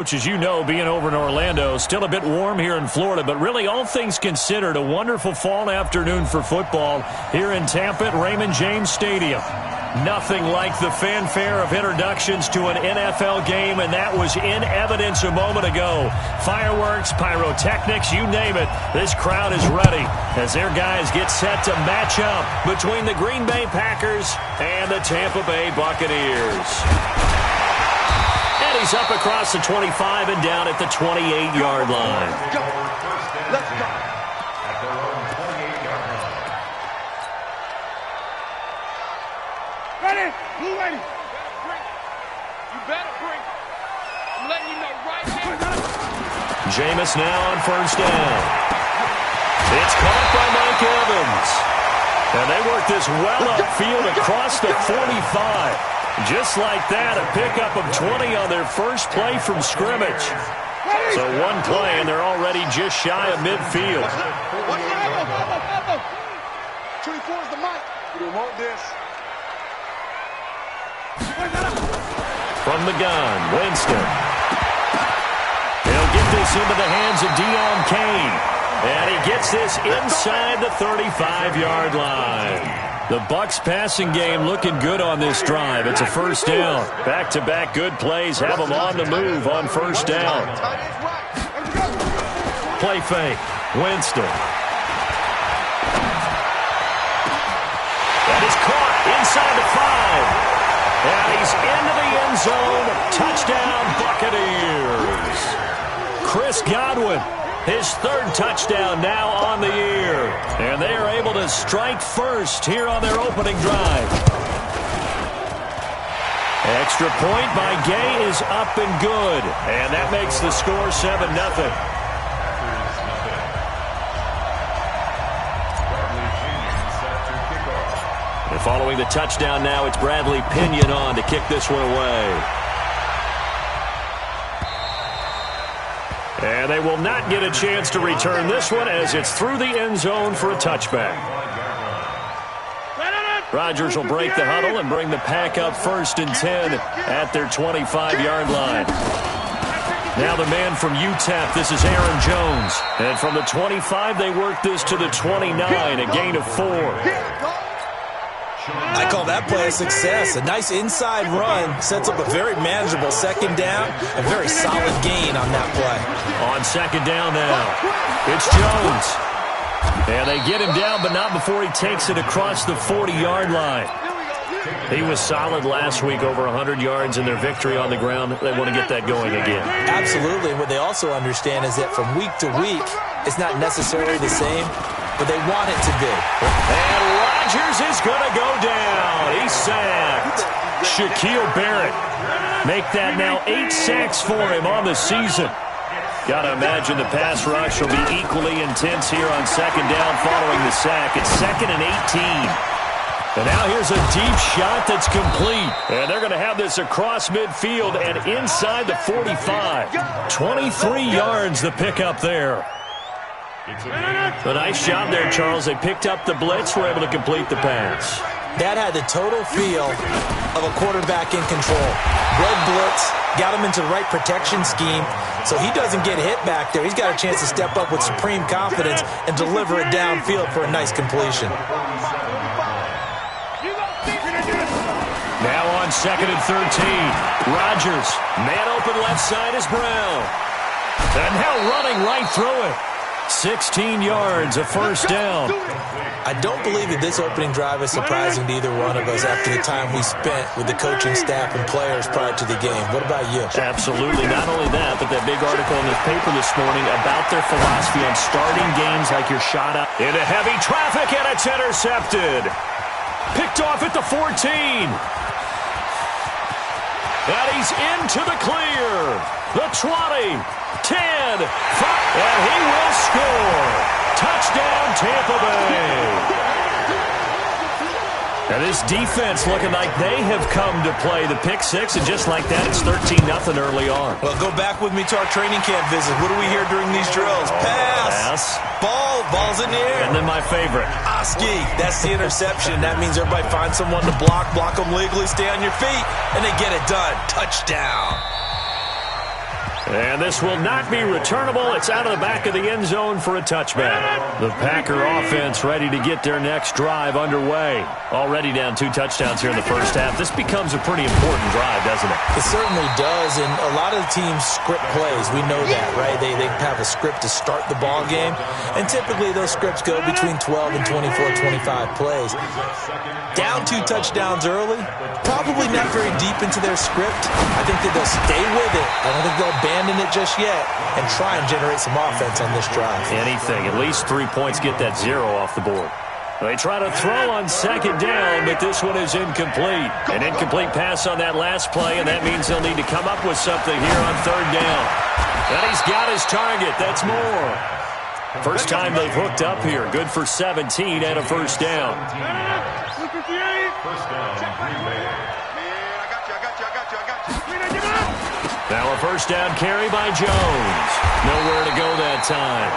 Which, as you know, being over in Orlando, still a bit warm here in Florida, but really all things considered, a wonderful fall afternoon for football here in Tampa at Raymond James Stadium. Nothing like the fanfare of introductions to an NFL game, and that was in evidence a moment ago. Fireworks, pyrotechnics, you name it. This crowd is ready as their guys get set to match up between the Green Bay Packers and the Tampa Bay Buccaneers. And he's up across the 25 and down at the 28-yard line. Let's go. Ready? Blue ready. You better bring. I'm letting you know right now. Jameis now on first down. It's caught by Mike Evans. And they work this well upfield across the 45. Just like that, a pickup of 20 on their first play from scrimmage. So one play, and they're already just shy of midfield. 24 is the mic. You don't want this. From the gun, Winston. He'll get this into the hands of Deon Cain. And he gets this inside the 35-yard line. The Bucs passing game looking good on this drive. It's a first down. Back-to-back good plays have them on the move on first down. Play fake. Winston. That is caught inside the 5. And he's into the end zone. Touchdown, Buccaneers. Chris Godwin. His third touchdown now on the year. And they are able to strike first here on their opening drive. Extra point by Gay is up and good. And that makes the score 7-0. And following the touchdown now, it's Bradley Pinion on to kick this one away. And they will not get a chance to return this one as it's through the end zone for a touchback. Rodgers will break the huddle and bring the pack up 1st and 10 at their 25-yard line. Now the man from UTEP, this is Aaron Jones. And from the 25, they work this to the 29, a gain of 4. I call that play a success. A nice inside run sets up a very manageable second down. A very solid gain on that play. On second down now, it's Jones. And they get him down, but not before he takes it across the 40-yard line. He was solid last week, over 100 yards in their victory on the ground. They want to get that going again. Absolutely. And what they also understand is that from week to week, it's not necessarily the same, but they want it to be. And Rodgers is going to go down. He's sacked. Shaquille Barrett make that now 8 sacks for him on the season. Got to imagine the pass rush will be equally intense here on second down following the sack. It's 2nd and 18. And now here's a deep shot that's complete. And they're going to have this across midfield and inside the 45. 23 yards the pickup there. A nice job there, Charles. They picked up the blitz, were able to complete the pass. That had the total feel of a quarterback in control. Read blitz, got him into the right protection scheme, so he doesn't get hit back there. He's got a chance to step up with supreme confidence and deliver it downfield for a nice completion. Now on 2nd and 13. Rodgers, man open left side is Brown. And now running right through it. 16 yards, a first down. I don't believe that this opening drive is surprising to either one of us after the time we spent with the coaching staff and players prior to the game. What about you? Absolutely. Not only that, but that big article in the paper this morning about their philosophy on starting games like you're shot up into heavy traffic, and it's intercepted. Picked off at the 14. And he's into the clear. The 20, 10, 5, and he will score. Touchdown, Tampa Bay. And this defense looking like they have come to play the pick six, and just like that, it's 13-0 early on. Well, go back with me to our training camp visit. What do we hear during these drills? Pass. Ball's in the air. And then my favorite. Oski, that's the interception. That means everybody finds someone to block them legally, stay on your feet, and they get it done. Touchdown. And this will not be returnable. It's out of the back of the end zone for a touchback. The Packer offense ready to get their next drive underway. Already down 2 touchdowns here in the first half. This becomes a pretty important drive, doesn't it? It certainly does, and a lot of the teams script plays. We know that, right? They have a script to start the ball game, and typically those scripts go between 12 and 24, 25 plays. Down 2 touchdowns early, probably not very deep into their script. I think that they'll stay with it. I don't think they'll abandon it just yet and try and generate some offense on this drive. Anything. At least 3 points, get that 0 off the board. They try to throw on second down, but this one is incomplete. An incomplete pass on that last play, and that means they'll need to come up with something here on third down. And he's got his target. That's more. First time they've hooked up here. Good for 17 and a first down. Now a first down carry by Jones. Nowhere to go that time.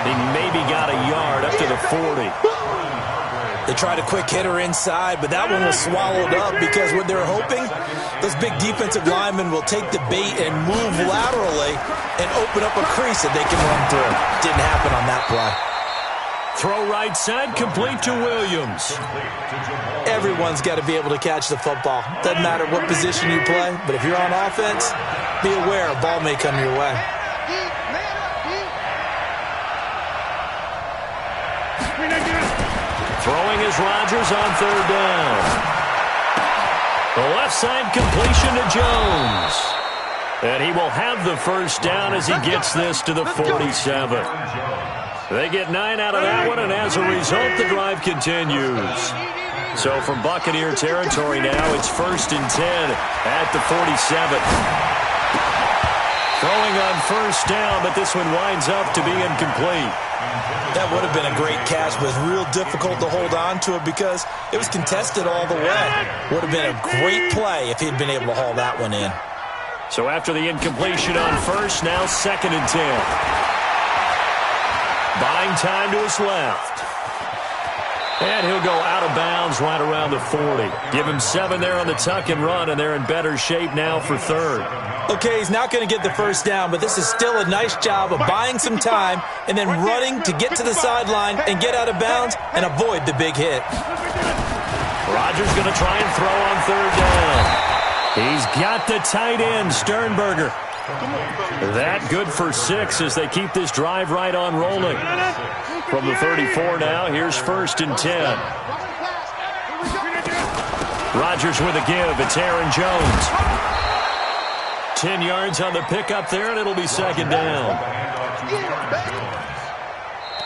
He maybe got a yard up to the 40. They tried a quick hitter inside, but that one was swallowed up because what they're hoping, those big defensive linemen will take the bait and move laterally and open up a crease that they can run through. Didn't happen on that play. Throw right side, complete to Williams. Everyone's got to be able to catch the football. Doesn't matter what position you play, but if you're on offense, be aware a ball may come your way. Throwing is Rodgers on third down. The left side completion to Jones. And he will have the first down as he gets this to the 47. They get 9 out of that one, and as a result, the drive continues. So from Buccaneer territory now, it's 1st and 10 at the 47. Throwing on first down, but this one winds up to be incomplete. That would have been a great catch, but it's real difficult to hold on to it because it was contested all the way. Would have been a great play if he'd been able to haul that one in. So after the incompletion on first, now 2nd and 10. Buying time to his left. And he'll go out of bounds right around the 40. Give him 7 there on the tuck and run, and they're in better shape now for third. Okay, he's not going to get the first down, but this is still a nice job of buying some time and then running to get to the sideline and get out of bounds and avoid the big hit. Rodgers going to try and throw on third down. He's got the tight end, Sternberger. That good for 6 as they keep this drive right on rolling. From the 34 now, here's 1st and 10. Rodgers with a give. It's Aaron Jones. 10 yards on the pickup there, and it'll be 2nd down.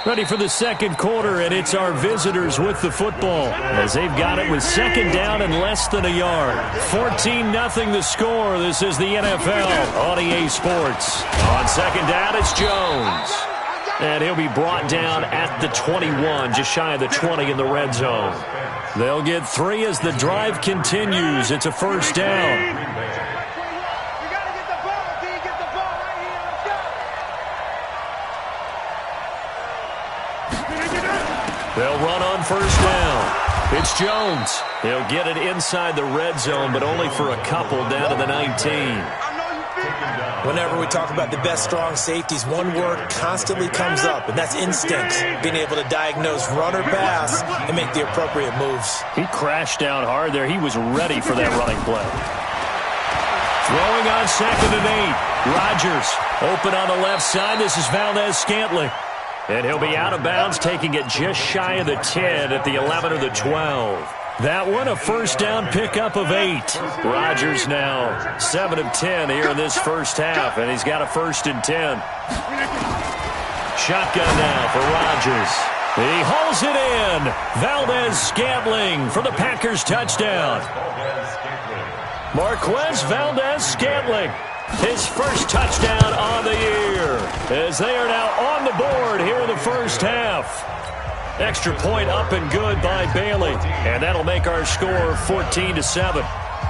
Ready for the second quarter, and it's our visitors with the football as they've got it with 2nd down and less than a yard. 14-0 the score. This is the NFL on EA Sports. On 2nd down, it's Jones. And he'll be brought down at the 21, just shy of the 20 in the red zone. They'll get 3 as the drive continues. It's a first down. They'll run on first down. It's Jones. He'll get it inside the red zone, but only for a couple down to the 19. Whenever we talk about the best strong safeties, one word constantly comes up, and that's instinct. Being able to diagnose run or pass and make the appropriate moves. He crashed down hard there. He was ready for that running play. Throwing on 2nd and 8. Rodgers open on the left side. This is Valdez-Scantling. And he'll be out of bounds, taking it just shy of the 10 at the 11 or the 12. That one, a first down pickup of 8. Rodgers now 7 of 10 here in this first half, and he's got a 1st and 10. Shotgun now for Rodgers. He hauls it in. Valdez-Scantling for the Packers touchdown. Marquez Valdez-Scantling. His first touchdown on the year as they are now on the board here in the first half. Extra point up and good by Bailey. And that'll make our score 14-7.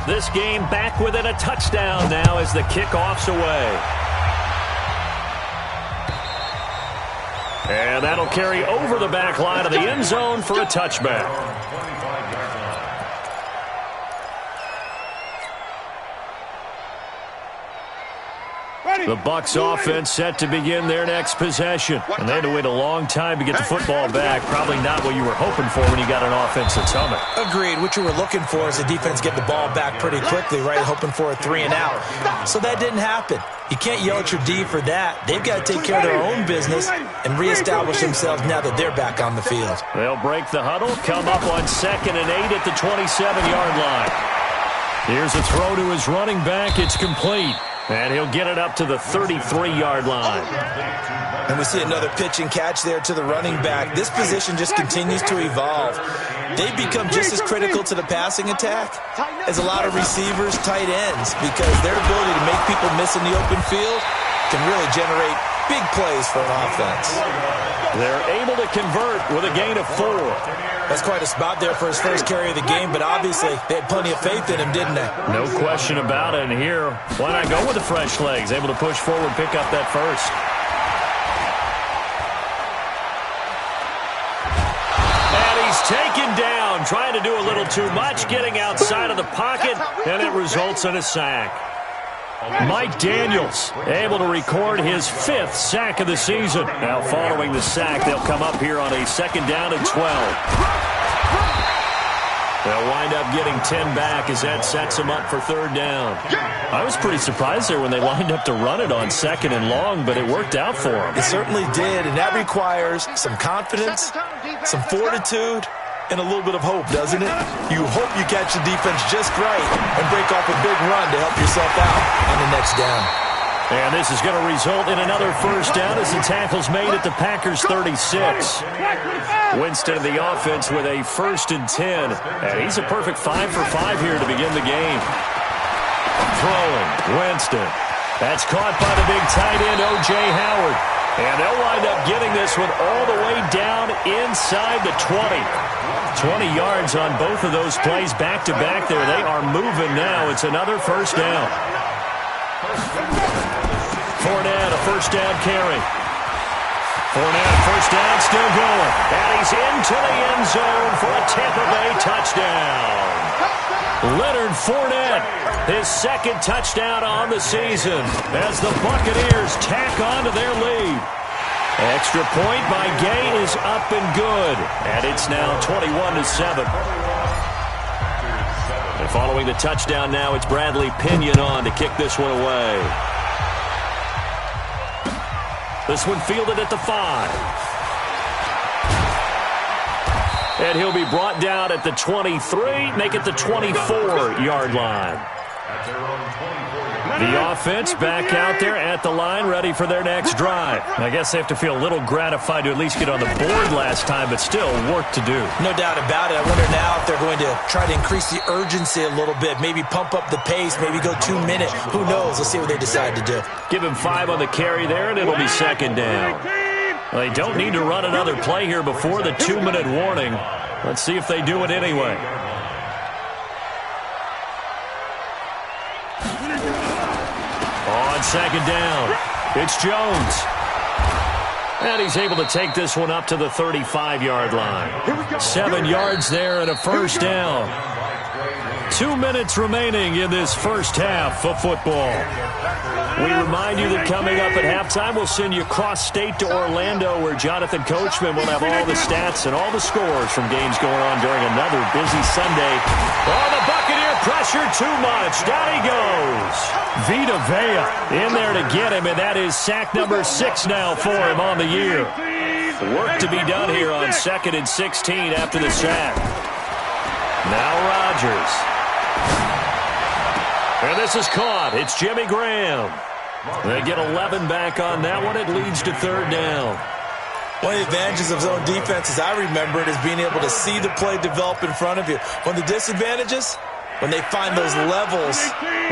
This game back within a touchdown now as the kickoff's away. And that'll carry over the back line of the end zone for a touchback. The Bucs offense set to begin their next possession. And they had to wait a long time to get the football back. Probably not what you were hoping for when you got an offense that's humming. Agreed. What you were looking for is the defense get the ball back pretty quickly, right? Hoping for a 3-and-out. So that didn't happen. You can't yell at your D for that. They've got to take care of their own business and reestablish themselves now that they're back on the field. They'll break the huddle, come up on 2nd and 8 at the 27-yard line. Here's a throw to his running back. It's complete. And he'll get it up to the 33-yard line. And we see another pitch and catch there to the running back. This position just continues to evolve. They've become just as critical to the passing attack as a lot of receivers, tight ends, because their ability to make people miss in the open field can really generate big plays for an offense. They're able to convert with a gain of 4. That's quite a spot there for his first carry of the game, but obviously they had plenty of faith in him, didn't they? No question about it. And here, why not go with the fresh legs? Able to push forward, pick up that first. And he's taken down, trying to do a little too much, getting outside of the pocket, and it results in a sack. Mike Daniels able to record his 5th sack of the season. Now following the sack, they'll come up here on a 2nd down and 12. They'll wind up getting 10 back as that sets them up for 3rd down. I was pretty surprised there when they lined up to run it on 2nd and long, but it worked out for them. It certainly did, and that requires some confidence, some fortitude, and a little bit of hope, doesn't it? You hope you catch the defense just right and break off a big run to help yourself out on the next down. And this is going to result in another 1st down as the tackle's made at the Packers' 36. Winston of the offense with a 1st and 10. And he's a perfect 5 for 5 here to begin the game. Throwing, Winston. That's caught by the big tight end, O.J. Howard. And they'll wind up getting this one all the way down inside the 20. 20 yards on both of those plays back-to-back there. They are moving now. It's another 1st down. Fournette, a 1st down carry. Fournette, 1st down, still going. And he's into the end zone for a Tampa Bay touchdown. Leonard Fournette, his 2nd touchdown on the season as the Buccaneers tack on to their lead. Extra point by Gay is up and good, and it's now 21-7. And following the touchdown now, it's Bradley Pinion on to kick this one away. This one fielded at the 5. And he'll be brought down at the 23, make it the 24-yard line. The offense back out there at the line, ready for their next drive. I guess they have to feel a little gratified to at least get on the board last time, but still work to do. No doubt about it. I wonder now if they're going to try to increase the urgency a little bit, maybe pump up the pace, maybe go 2-minute. Who knows? Let's see what they decide to do. Give him 5 on the carry there, and it'll be 2nd down. Well, they don't need to run another play here before the 2-minute warning. Let's see if they do it anyway. On 2nd down, it's Jones. And he's able to take this one up to the 35-yard line. 7 yards there and a 1st down. 2 minutes remaining in this first half of football. We remind you that coming up at halftime, we'll send you cross-state to Orlando, where Jonathan Coachman will have all the stats and all the scores from games going on during another busy Sunday. Oh, the Buccaneer pressure too much. Down he goes. Vita Vea in there to get him, and that is sack number 6 now for him on the year. Work to be done here on 2nd and 16 after the sack. Now Rodgers. And this is caught. It's Jimmy Graham. They get 11 back on that one. It leads to 3rd down. One of the advantages of zone defense, as I remember it, is being able to see the play develop in front of you. One of the disadvantages, when they find those levels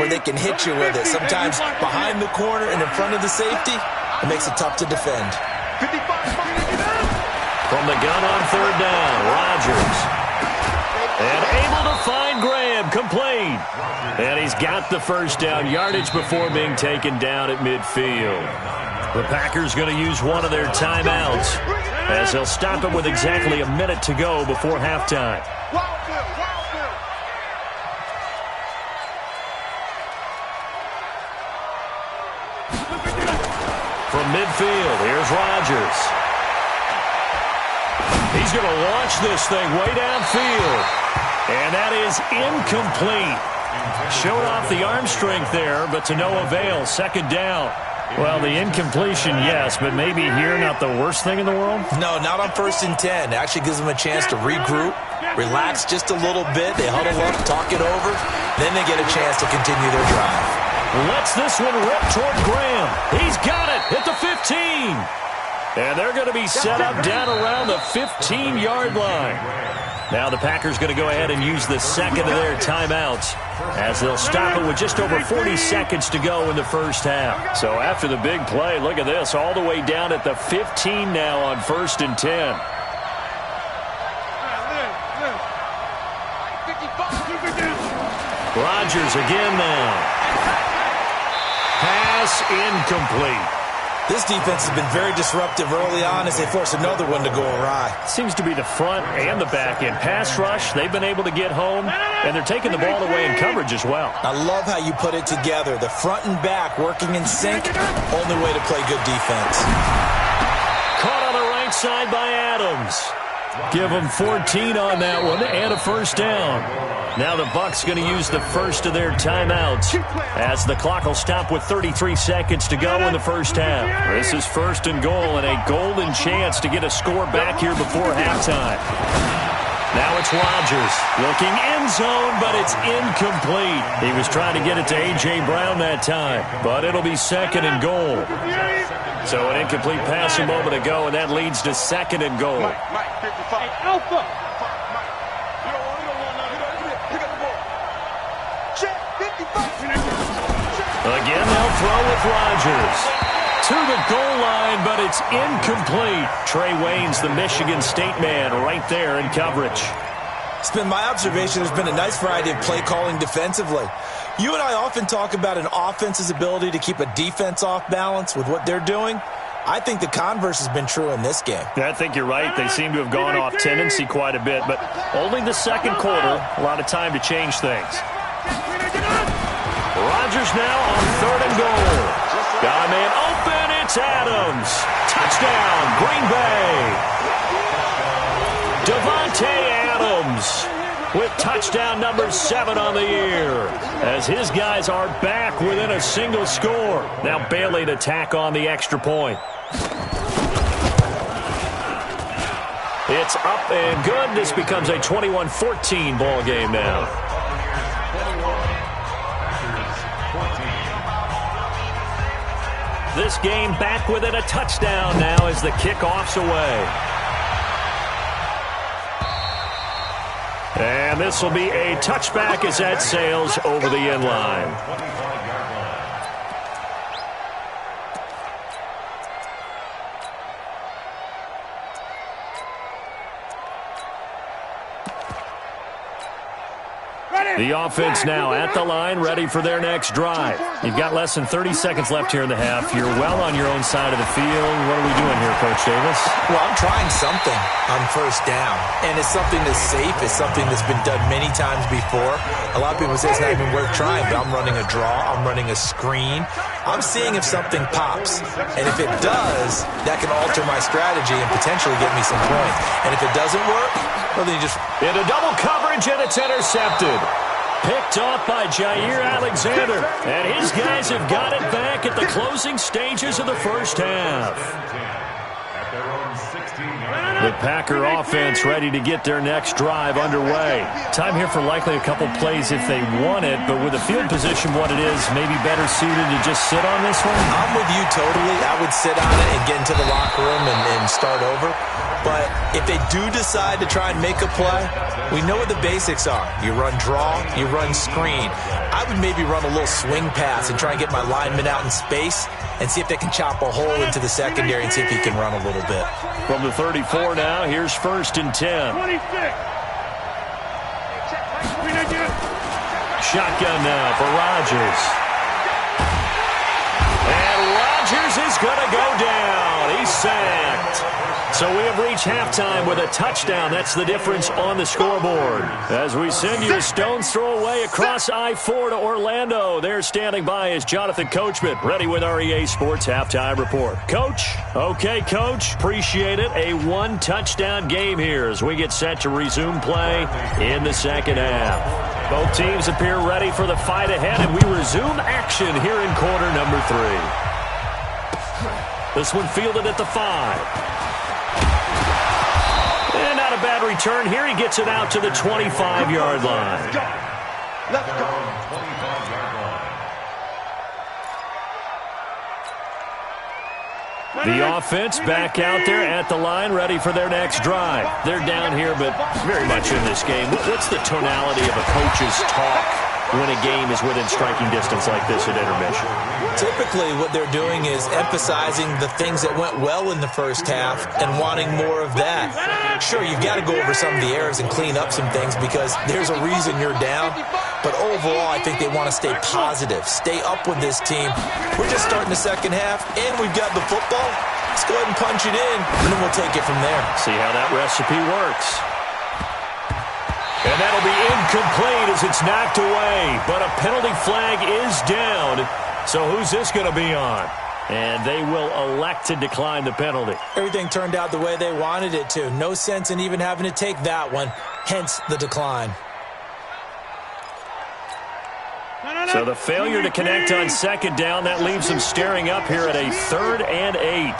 where they can hit you with it. Sometimes behind the corner and in front of the safety, it makes it tough to defend. From the gun on 3rd down, Rodgers. And able to find Graham, complete. And he's got the 1st down yardage before being taken down at midfield. The Packers going to use one of their timeouts as they'll stop it with exactly a minute to go before halftime. From midfield, here's Rodgers. He's going to launch this thing way downfield. And that is incomplete. Showed off the arm strength there, but to no avail. Second down. Well, the incompletion, yes, but maybe here not the worst thing in the world? No, not on 1st and 10. It actually gives them a chance to regroup, relax just a little bit. They huddle up, talk it over. Then they get a chance to continue their drive. Lets this one rip toward Graham. He's got it at the 15. And they're going to be set up down around the 15-yard line. Now the Packers going to go ahead and use the second of their timeouts as they'll stop it with just over 40 seconds to go in the first half. So after the big play, look at this, all the way down at the 15 now on 1st and 10. Rodgers again now. Pass incomplete. This defense has been very disruptive early on as they force another one to go awry. Seems to be the front and the back end. Pass rush, they've been able to get home, and they're taking the ball away in coverage as well. I love how you put it together. The front and back working in sync, only way to play good defense. Caught on the right side by Adams. Give them 14 on that one and a first down. Now the Bucs going to use the first of their timeouts as the clock will stop with 33 seconds to go in the first half. This is 1st and goal and a golden chance to get a score back here before halftime. Now it's Rodgers looking end zone, but it's incomplete. He was trying to get it to A.J. Brown that time, but it'll be 2nd and goal. So an incomplete pass a moment ago, and that leads to 2nd and goal. Alpha. Again, they'll throw with Rodgers. To the goal line, but it's incomplete. Trey Waynes, the Michigan State man, right there in coverage. It's been my observation there's been a nice variety of play calling defensively. You and I often talk about an offense's ability to keep a defense off balance with what they're doing. I think the converse has been true in this game. I think you're right. They seem to have gone off tendency quite a bit, but only the second quarter, a lot of time to change things. Rodgers now on 3rd and goal. Got a man open. It's Adams. Touchdown, Green Bay. Devontae Adams with touchdown number 7 on the year as his guys are back within a single score. Now Bailey to tack on the extra point. It's up and good. This becomes a 21-14 ball game now. This game back within a touchdown now as the kickoff's away. And this will be a touchback as that sails over the end line. The offense now at the line, ready for their next drive. You've got less than 30 seconds left here in the half. You're well on your own side of the field. What are we doing here, Coach Davis? Well, I'm trying something on 1st down, and it's something that's safe. It's something that's been done many times before. A lot of people say it's not even worth trying, but I'm running a draw. I'm running a screen. I'm seeing if something pops, and if it does, that can alter my strategy and potentially get me some points. And if it doesn't work, well, then you just... Into double coverage, and it's intercepted. Picked off by Jair Alexander. And his guys have got it back at the closing stages of the first half. The Packer offense ready to get their next drive underway. Time here for likely a couple plays if they want it, but with the field position what it is, maybe better suited to just sit on this one? I'm with you totally. I would sit on it and get into the locker room and start over. But if they do decide to try and make a play, we know what the basics are. You run draw, you run screen. I would maybe run a little swing pass and try and get my lineman out in space and see if they can chop a hole into the secondary and see if he can run a little bit. From the 34 now, here's 1st and 10. Shotgun now for Rodgers. And Rodgers is going to go down. He's sacked. So we have reached halftime with a touchdown. That's the difference on the scoreboard. As we send you a stone's throw away across I-4 to Orlando. There standing by is Jonathan Coachman, ready with our EA Sports Halftime Report. Coach? Okay, Coach. Appreciate it. A one-touchdown game here as we get set to resume play in the second half. Both teams appear ready for the fight ahead, and we resume action here in quarter number 3. This one fielded at the 5. And not a bad return here. He gets it out to the 25-yard line. Let's go. The offense back out there at the line, ready for their next drive. They're down here, but very much in this game. What's the tonality of a coach's talk when a game is within striking distance like this at intermission? Typically, what they're doing is emphasizing the things that went well in the first half and wanting more of that. Sure, you've got to go over some of the errors and clean up some things because there's a reason you're down. But overall, I think they want to stay positive, stay up with this team. We're just starting the second half, and we've got the football. Let's go ahead and punch it in, and then we'll take it from there. See how that recipe works. And that'll be incomplete as it's knocked away. But a penalty flag is down. So who's this going to be on? And they will elect to decline the penalty. Everything turned out the way they wanted it to. No sense in even having to take that one, hence the decline. So the failure to connect on second down, that leaves them staring up here at a 3rd and 8.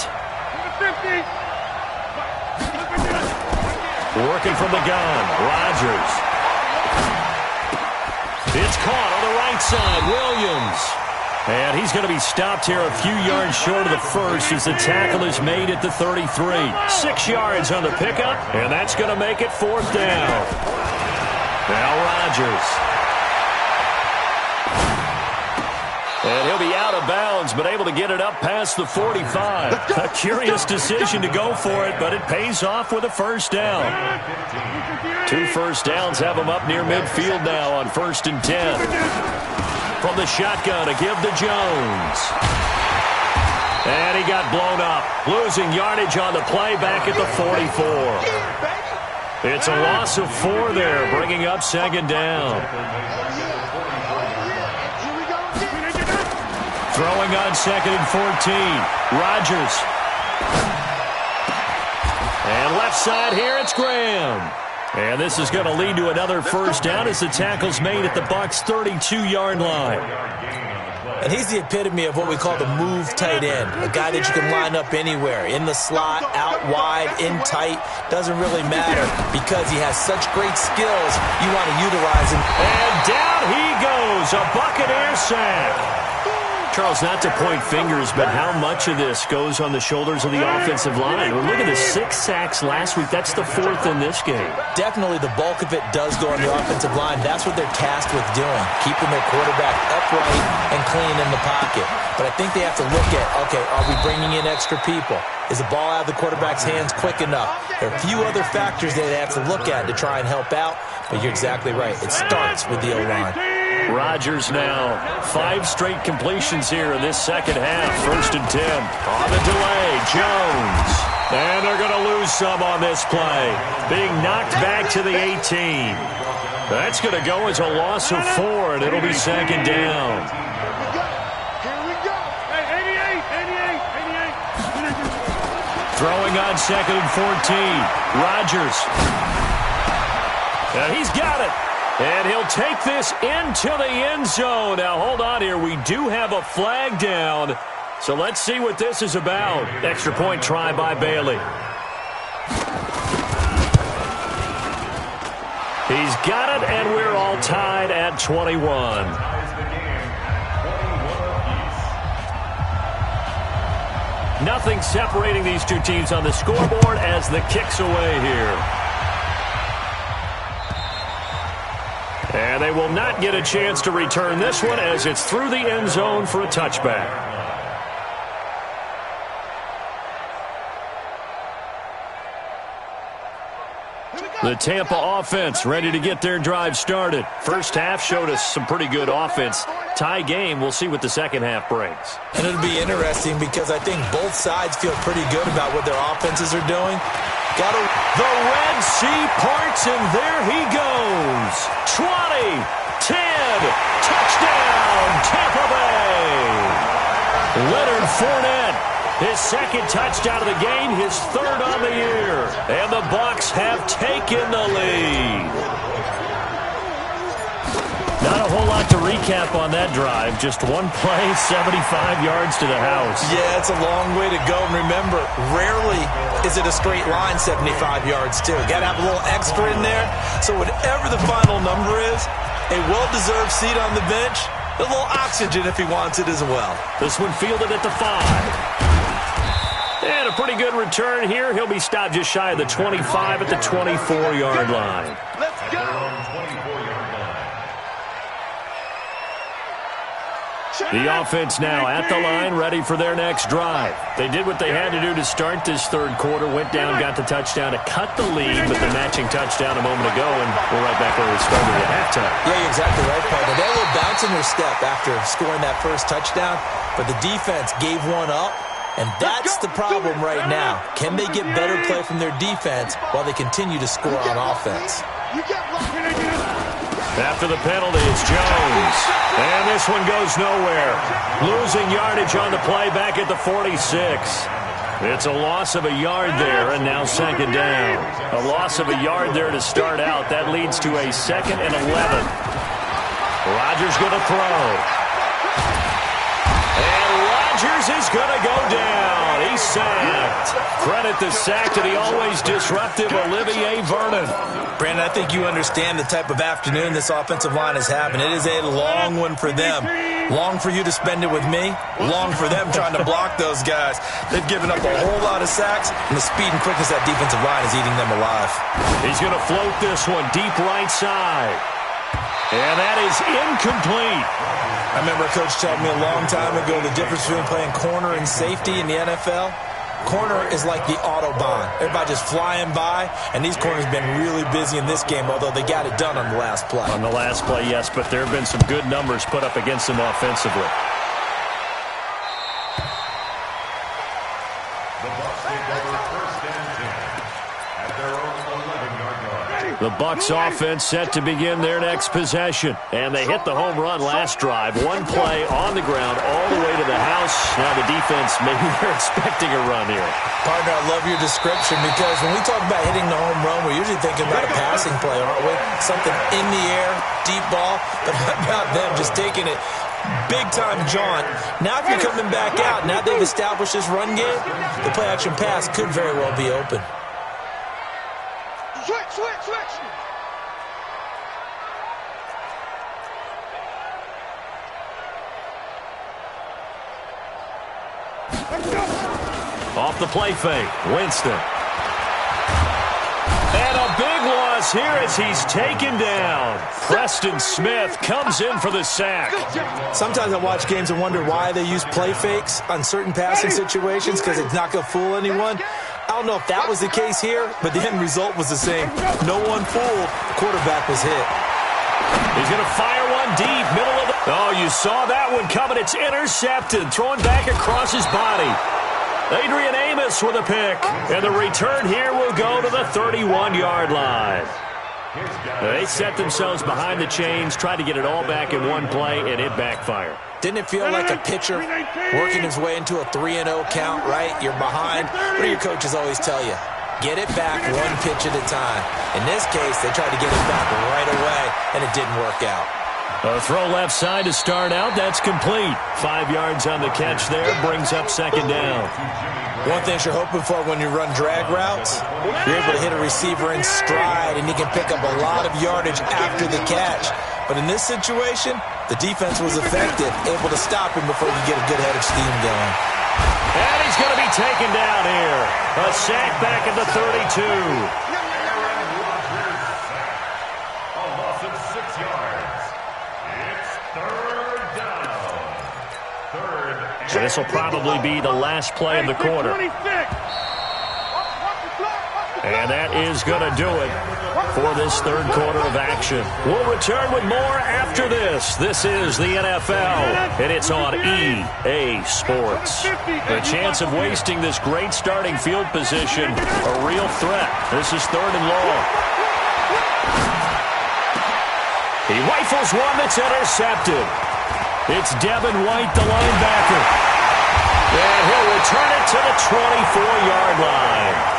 Working from the gun, Rodgers. It's caught on the right side, Williams. And he's going to be stopped here a few yards short of the first as the tackle is made at the 33. 6 yards on the pickup, and that's going to make it 4th down. Now Rodgers. And he'll be out of bounds, but able to get it up past the 45. A curious decision to go for it, but it pays off with a 1st down. 2 first downs have him up near midfield now on 1st and 10. From the shotgun to give to Jones. And he got blown up, losing yardage on the play back at the 44. It's a loss of 4 there, bringing up 2nd down. Throwing on 2nd and 14. Rodgers. And left side here, it's Graham. And this is going to lead to another 1st down as the tackle's made at the Bucs' 32-yard line. And he's the epitome of what we call the move tight end. A guy that you can line up anywhere. In the slot, out wide, in tight. Doesn't really matter because he has such great skills. You want to utilize him. And down he goes. A Buccaneer sack. Charles, not to point fingers, but how much of this goes on the shoulders of the offensive line? Well, look at the 6 sacks last week. That's the 4th in this game. Definitely the bulk of it does go on the offensive line. That's what they're tasked with doing, keeping their quarterback upright and clean in the pocket. But I think they have to look at, okay, are we bringing in extra people? Is the ball out of the quarterback's hands quick enough? There are a few other factors that they have to look at to try and help out, but you're exactly right. It starts with the O-line. Rodgers now. 5 straight completions here in this second half. 1st and 10. On the delay, Jones. And they're going to lose some on this play. Being knocked back to the 18. That's going to go as a loss of 4, and it'll be 2nd down. Here we go. Hey, 88. Throwing on 2nd and 14. Rodgers. And he's got it. And he'll take this into the end zone. Now, hold on here. We do have a flag down. So let's see what this is about. Extra point try by Bailey. He's got it, and we're all tied at 21. Nothing separating these two teams on the scoreboard as the kick's away here. And they will not get a chance to return this one as it's through the end zone for a touchback. The Tampa offense ready to get their drive started. First half showed us some pretty good offense. tie game. We'll see what the second half brings. And it'll be interesting because I think both sides feel pretty good about what their offenses are doing. The Red Sea parts, and there he goes. 20, 10, touchdown, Tampa Bay. Leonard Fournette, his second touchdown of the game, his third on the year. And the Bucs have taken the lead. Not a whole lot to recap on that drive. Just one play, 75 yards to the house. Yeah, it's a long way to go. And remember, rarely is it a straight line 75 yards, too. Got to have a little extra in there. So whatever the final number is, a well-deserved seat on the bench, a little oxygen if he wants it as well. This one fielded at the 5. And a pretty good return here. He'll be stopped just shy of the 25 at the 24-yard line. Let's go. The offense now at the line, ready for their next drive. They did what they had to do to start this third quarter, went down, got the touchdown to cut the lead with the matching touchdown a moment ago, and we're right back where we started at halftime. Yeah, you're exactly right, partner. They had a little bounce in their step after scoring that first touchdown, but the defense gave one up, and that's the problem right now. Can they get better play from their defense while they continue to score on offense? After the penalty, it's Jones. And this one goes nowhere. Losing yardage on the play back at the 46. It's a loss of a yard there, and now second down. A loss of a yard there to start out. That leads to a 2nd and 11. Rodgers going to throw. And Rodgers is going to go down. He's sacked. Credit the sack to the always disruptive Olivier Vernon. Brandon, I think you understand the type of afternoon this offensive line is having. It is a long one for them. Long for you to spend it with me. Long for them trying to block those guys. They've given up a whole lot of sacks, and the speed and quickness of that defensive line is eating them alive. He's going to float this one deep right side. And that is incomplete. I remember a coach telling me a long time ago the difference between playing corner and safety in the NFL. Corner is like the Autobahn. Everybody just flying by, and these corners have been really busy in this game, although they got it done on the last play. On the last play, yes, but there have been some good numbers put up against them offensively. The Bucs offense set to begin their next possession. And they hit the home run last drive. One play on the ground all the way to the house. Now the defense, maybe they're expecting a run here. Partner, I love your description because when we talk about hitting the home run, we're usually thinking about a passing play, aren't we? Something in the air, deep ball. But how about them just taking it big-time jaunt? Now if you're coming back out, now they've established this run game, the play-action pass could very well be open. Switch. Off the play fake, Winston. And a big loss here as he's taken down. Preston Smith comes in for the sack. Sometimes I watch games and wonder why they use play fakes on certain passing situations because it's not going to fool anyone. I don't know if that was the case here, but the end result was the same. No one fooled. The quarterback was hit. He's going to fire one deep, middle of the... Oh, you saw that one coming. It's intercepted, throwing back across his body. Adrian Amos with a pick. And the return here will go to the 31-yard line. They set themselves behind the chains, tried to get it all back in one play, and it backfired. Didn't it feel like a pitcher working his way into a 3-0 count, right? You're behind. What do your coaches always tell you? Get it back one pitch at a time. In this case, they tried to get it back right away, and it didn't work out. A throw left side to start out. That's complete. 5 yards on the catch there. Brings up second down. One thing you're hoping for when you run drag routes, you're able to hit a receiver in stride, and he can pick up a lot of yardage after the catch. But in this situation, the defense was effective, able to stop him before he could get a good head of steam going. And he's going to be taken down here. A sack back at the 32. A loss of 6 yards. It's third down. So this will probably be the last play of the quarter. And that is going to do it for this third quarter of action. We'll return with more after this. This is the NFL, and it's on EA Sports. The chance of wasting this great starting field position, a real threat. This is 3rd and long. He rifles one that's intercepted. It's Devin White, the linebacker. And he'll return it to the 24-yard line.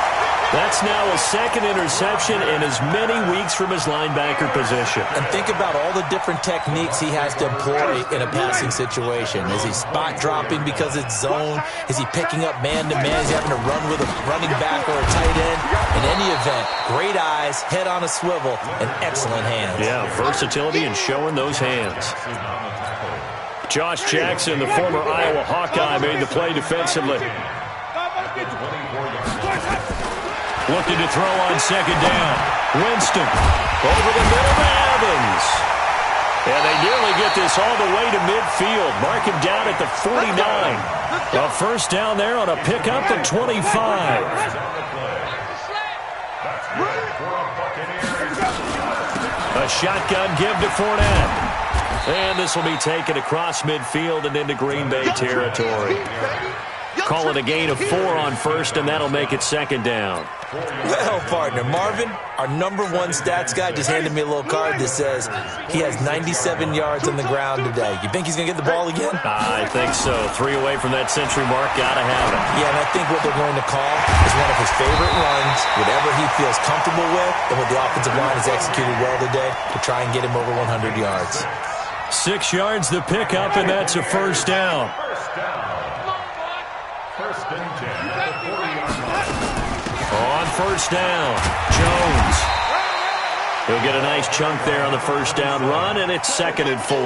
That's now a second interception in as many weeks from his linebacker position. And think about all the different techniques he has to employ in a passing situation. Is he spot dropping because it's zone? Is he picking up man-to-man? Is he having to run with a running back or a tight end? In any event, great eyes, head on a swivel, and excellent hands. Yeah, versatility and showing those hands. Josh Jackson, the former Iowa Hawkeye, made the play defensively. Looking to throw on second down. Winston over the middle to Evans. And they nearly get this all the way to midfield. Mark him down at the 49. A first down there on a pickup at 25. A shotgun give to Fournette. And this will be taken across midfield and into Green Bay territory. Call it a gain of 4 on first, and that'll make it second down. Well, partner, Marvin, our number one stats guy, just handed me a little card that says he has 97 yards on the ground today. You think he's going to get the ball again? I think so. 3 away from that century mark. Got to have it. Yeah, and I think what they're going to call is one of his favorite runs, whatever he feels comfortable with, and what the offensive line has executed well today to try and get him over 100 yards. 6 yards the pickup, and that's a first down. On first down, Jones. He'll get a nice chunk there on the first down run, and it's 2nd and 4.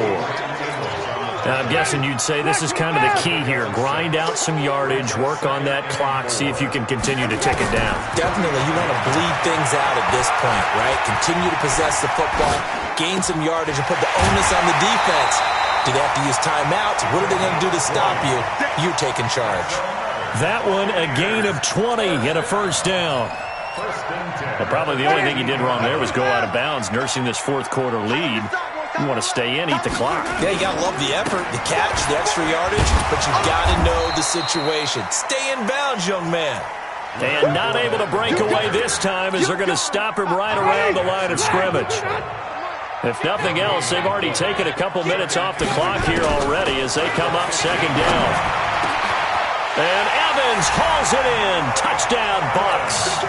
Now, I'm guessing you'd say this is kind of the key here. Grind out some yardage, work on that clock, see if you can continue to tick it down. Definitely. You want to bleed things out at this point, right? Continue to possess the football, gain some yardage, and put the onus on the defense. Do they have to use timeouts? What are they going to do to stop you? You take in charge. That one, a gain of 20 and a first down. Well, probably the only thing he did wrong there was go out of bounds, nursing this fourth quarter lead. You want to stay in, eat the clock. Yeah, you got to love the effort, the catch, the extra yardage, but you got to know the situation. Stay in bounds, young man. And not able to break away this time as they're going to stop him right around the line of scrimmage. If nothing else, they've already taken a couple minutes off the clock here already as they come up second down. And Evans hauls it in. Touchdown, Bucs.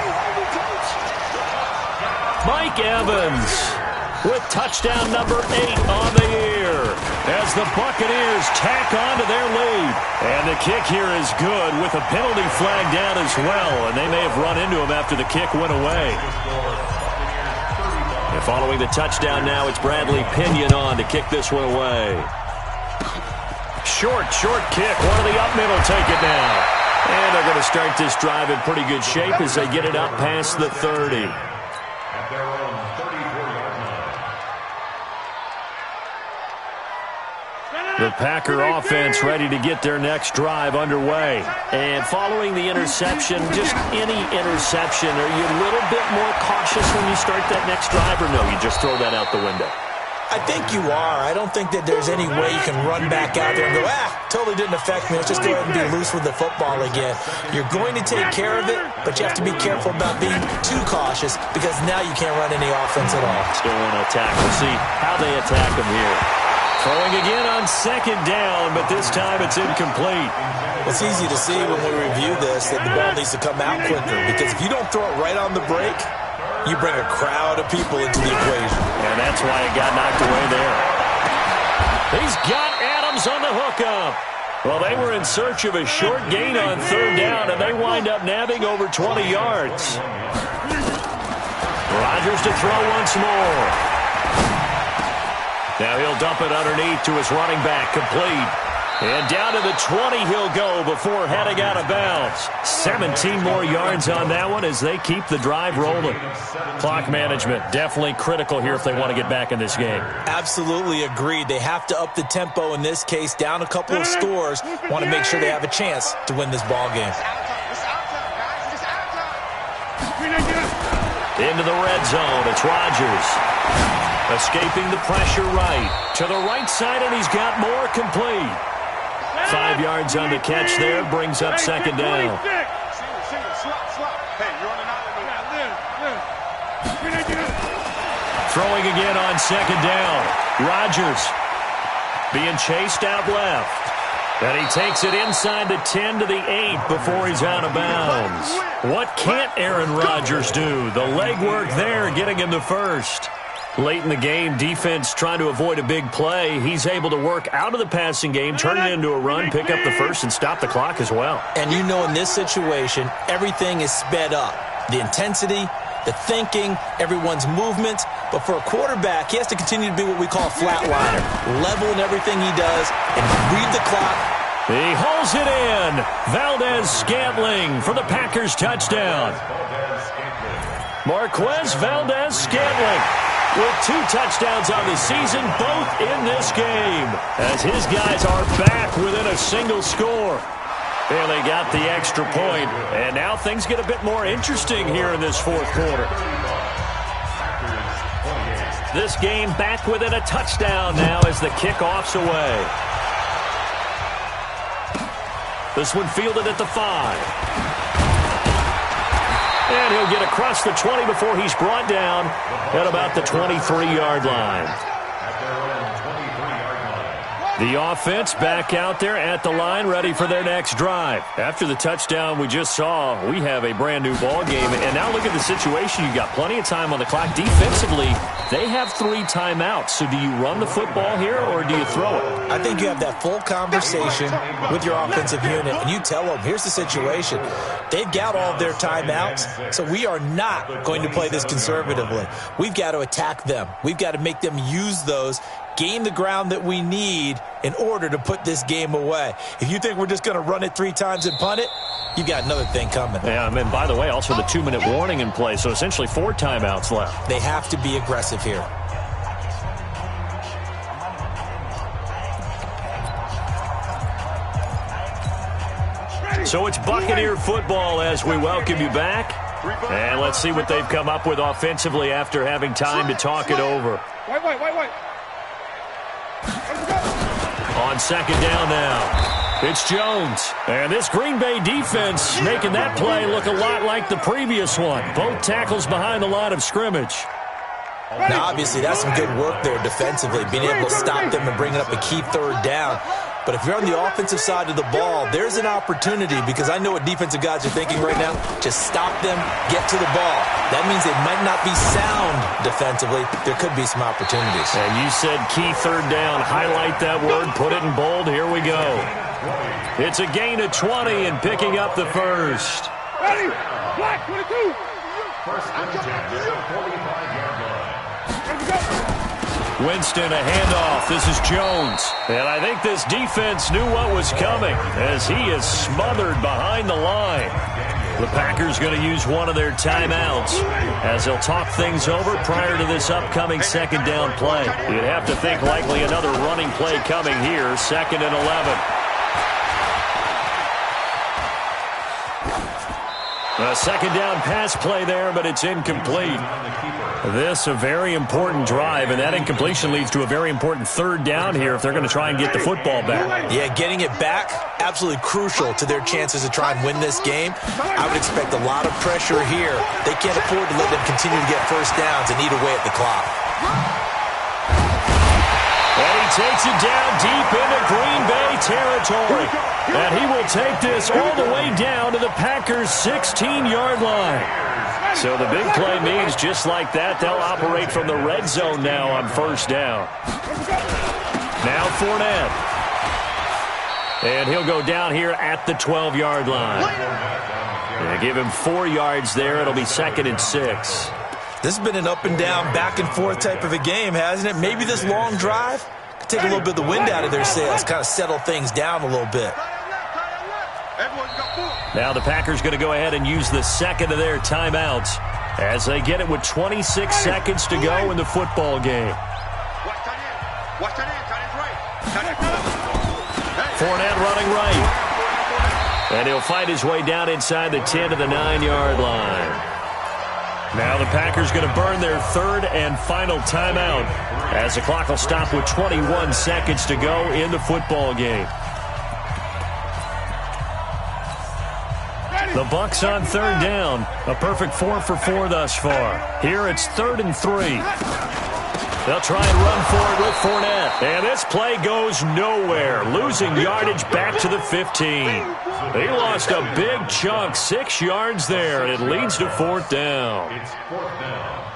Mike Evans with touchdown number 8 on the year as the Buccaneers tack on to their lead. And the kick here is good with a penalty flag down as well. And they may have run into him after the kick went away. And following the touchdown now, it's Bradley Pinion on to kick this one away. Short kick. One of the up middle take it now. And they're going to start this drive in pretty good shape as they get it up past the 30. At their own 34-yard line. The Packer offense ready to get their next drive underway. And following the interception, just any interception, are you a little bit more cautious when you start that next drive, or no, you just throw that out the window? I think you are. I don't think that there's any way you can run back out there and go, totally didn't affect me. Let's just go ahead and be loose with the football again. You're going to take care of it, but you have to be careful about being too cautious because now you can't run any offense at all. Still want to attack. We'll see how they attack them here. Throwing again on second down, but this time it's incomplete. It's easy to see when we review this that the ball needs to come out quicker because if you don't throw it right on the break, you bring a crowd of people into the equation. And that's why it got knocked away there. He's got Adams on the hookup. Well, they were in search of a short gain on third down, and they wind up nabbing over 20 yards. Rodgers to throw once more. Now he'll dump it underneath to his running back, complete. And down to the 20 he'll go before heading out of bounds. 17 more yards on that one as they keep the drive rolling. Clock management definitely critical here if they want to get back in this game. Absolutely agreed. They have to up the tempo in this case, down a couple of scores. Want to make sure they have a chance to win this ball game. Into the red zone. It's Rodgers. Escaping the pressure right. To the right side, and he's got more complete. 5 yards on the catch there. Brings up second down. Throwing again on second down. Rodgers being chased out left. And he takes it inside the 10 to the 8 before he's out of bounds. What can't Aaron Rodgers do? The legwork there getting him the first. Late in the game, defense trying to avoid a big play. He's able to work out of the passing game, turn it into a run, pick up the first, and stop the clock as well. And you know in this situation, everything is sped up. The intensity, the thinking, everyone's movement. But for a quarterback, he has to continue to be what we call a flatliner. Level in everything he does and read the clock. He hauls it in. Valdez-Scantling for the Packers touchdown. Marquez Valdez-Scantling with 2 touchdowns on the season, both in this game, as his guys are back within a single score. And they got the extra point, and now things get a bit more interesting here in this fourth quarter. This game back within a touchdown now as the kickoff's away. This one fielded at the 5. And he'll get across the 20 before he's brought down at about the 23-yard line. The offense back out there at the line, ready for their next drive. After the touchdown we just saw, we have a brand-new ball game. And now look at the situation. You got plenty of time on the clock. Defensively, they have 3 timeouts. So do you run the football here or do you throw it? I think you have that full conversation with your offensive unit, and you tell them, here's the situation. They've got all of their timeouts, so we are not going to play this conservatively. We've got to attack them. We've got to make them use those, gain the ground that we need in order to put this game away. If you think we're just going to run it 3 times and punt it, you've got another thing coming. Yeah, and by the way, also the 2-minute warning in play, so essentially 4 timeouts left. They have to be aggressive here. So it's Buccaneer football as we welcome you back. And let's see what they've come up with offensively after having time to talk it over. Wait. On second down now, it's Jones. And this Green Bay defense making that play look a lot like the previous one. Both tackles behind the line of scrimmage. Now, obviously, that's some good work there defensively, being able to stop them and bringing up a key third down. But if you're on the offensive side of the ball, there's an opportunity, because I know what defensive guys are thinking right now. Just stop them, get to the ball. That means they might not be sound defensively. There could be some opportunities. And you said key third down. Highlight that word. Put it in bold. Here we go. It's a gain of 20 and picking up the first. Ready? Black 22. First and 10 at the 45-yard line. Winston, a handoff. This is Jones. And I think this defense knew what was coming as he is smothered behind the line. The Packers going to use one of their timeouts as they'll talk things over prior to this upcoming second down play. You'd have to think likely another running play coming here, 2nd and 11. A second down pass play there, but it's incomplete. This a very important drive, and that incompletion leads to a very important third down here if they're going to try and get the football back. Yeah, getting it back, absolutely crucial to their chances to try and win this game. I would expect a lot of pressure here. They can't afford to let them continue to get first downs and eat away at the clock. And he takes it down deep into Green Bay territory. And he will take this all the way down to the Packers' 16-yard line. So the big play means just like that, they'll operate from the red zone now on first down. Now Fournette. And he'll go down here at the 12-yard line. They give him 4 yards there. It'll be 2nd and 6. This has been an up and down, back and forth type of a game, hasn't it? Maybe this long drive could take a little bit of the wind out of their sails, kind of settle things down a little bit. Now the Packers going to go ahead and use the second of their timeouts as they get it with 26 seconds to go in the football game. Fournette running right. And he'll fight his way down inside the 10 to the 9-yard line. Now the Packers going to burn their third and final timeout as the clock will stop with 21 seconds to go in the football game. The Bucs on third down. A perfect 4 for 4 thus far. Here it's 3rd and 3. They'll try and run for it with Fournette. And this play goes nowhere. Losing yardage back to the 15. They lost a big chunk, 6 yards there, and it leads to 4th down. It's 4th down.